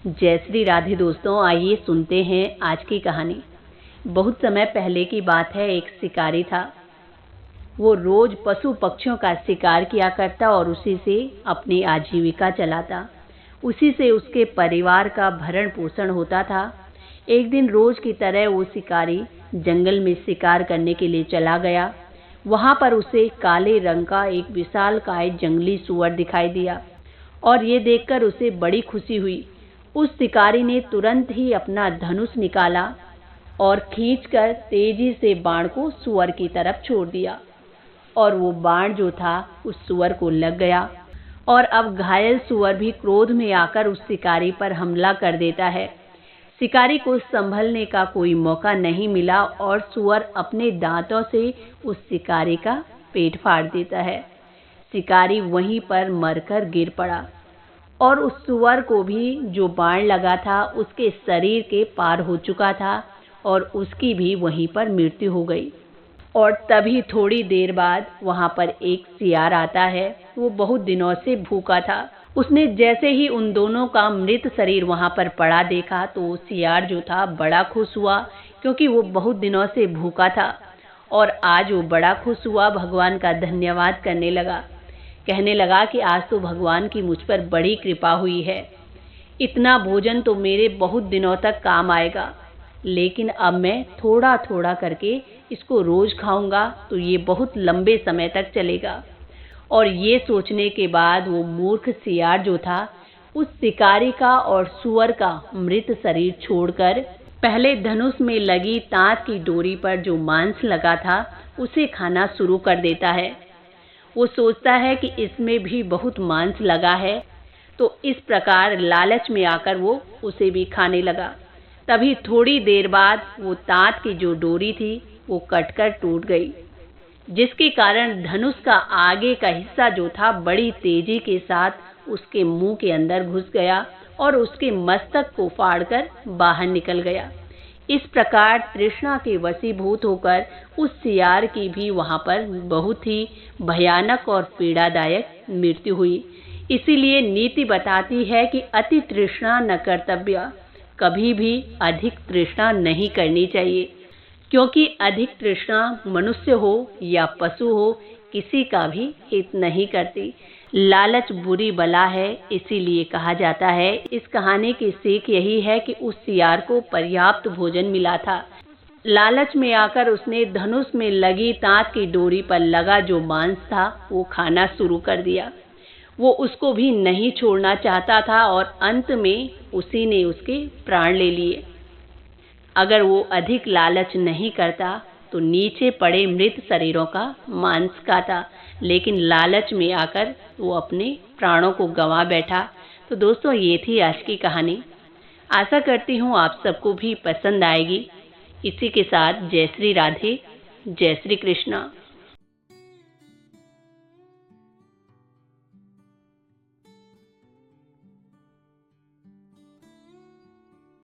जय श्री राधे दोस्तों, आइए सुनते हैं आज की कहानी। बहुत समय पहले की बात है। एक शिकारी था। वो रोज पशु पक्षियों का शिकार किया करता और उसी से अपनी आजीविका चलाता। उसी से उसके परिवार का भरण पोषण होता था। एक दिन रोज की तरह वो शिकारी जंगल में शिकार करने के लिए चला गया। वहां पर उसे काले रंग का एक विशालकाय जंगली सूअर दिखाई दिया और ये देखकर उसे बड़ी खुशी हुई। उस शिकारी ने तुरंत ही अपना धनुष निकाला और खींचकर तेजी से बाण को सूअर की तरफ छोड़ दिया और वो बाण जो था उस सूअर को लग गया। और अब घायल सूअर भी क्रोध में आकर उस शिकारी पर हमला कर देता है। शिकारी को संभलने का कोई मौका नहीं मिला और सूअर अपने दांतों से उस शिकारी का पेट फाड़ देता है। शिकारी वहीं पर मरकर गिर पड़ा और उस सूअर को भी जो बाण लगा था उसके शरीर के पार हो चुका था और उसकी भी वहीं पर मृत्यु हो गई। और तभी थोड़ी देर बाद वहां पर एक सियार आता है। वो बहुत दिनों से भूखा था। उसने जैसे ही उन दोनों का मृत शरीर वहां पर पड़ा देखा तो सियार जो था बड़ा खुश हुआ, क्योंकि वो बहुत दिनों से भूखा था और आज वो बड़ा खुश हुआ, भगवान का धन्यवाद करने लगा। कहने लगा कि आज तो भगवान की मुझ पर बड़ी कृपा हुई है। इतना भोजन तो मेरे बहुत दिनों तक काम आएगा, लेकिन अब मैं थोड़ा थोड़ा करके इसको रोज खाऊंगा तो ये बहुत लंबे समय तक चलेगा। और ये सोचने के बाद वो मूर्ख सियार जो था उस शिकारी का और सूअर का मृत शरीर छोड़कर पहले धनुष में लगी तांत की डोरी पर जो मांस लगा था उसे खाना शुरू कर देता है। वो सोचता है कि इसमें भी बहुत मांस लगा है, तो इस प्रकार लालच में आकर वो उसे भी खाने लगा। तभी थोड़ी देर बाद वो तांत की जो डोरी थी वो कटकर टूट गई, जिसके कारण धनुष का आगे का हिस्सा जो था बड़ी तेजी के साथ उसके मुंह के अंदर घुस गया और उसके मस्तक को फाड़कर बाहर निकल गया। इस प्रकार तृष्णा के वशीभूत होकर उस सियार की भी वहां पर बहुत ही भयानक और पीड़ादायक मृत्यु हुई। इसीलिए नीति बताती है कि अति तृष्णा न कर्तव्य, कभी भी अधिक तृष्णा नहीं करनी चाहिए, क्योंकि अधिक तृष्णा मनुष्य हो या पशु हो किसी का भी हित नहीं करती। लालच बुरी बला है, इसीलिए कहा जाता है। इस कहानी की सीख यही है कि उस सियार को पर्याप्त भोजन मिला था। लालच में आकर उसने धनुष में लगी तांत की डोरी पर लगा जो मांस था वो खाना शुरू कर दिया। वो उसको भी नहीं छोड़ना चाहता था और अंत में उसी ने उसके प्राण ले लिए। अगर वो अधिक लालच नहीं करता तो नीचे पड़े मृत शरीरों का मांस खाता, लेकिन लालच में आकर वो अपने प्राणों को गंवा बैठा। तो दोस्तों, ये थी आज की कहानी। आशा करती हूँ आप सबको भी पसंद आएगी। इसी के साथ जय श्री राधे, जय श्री कृष्णा।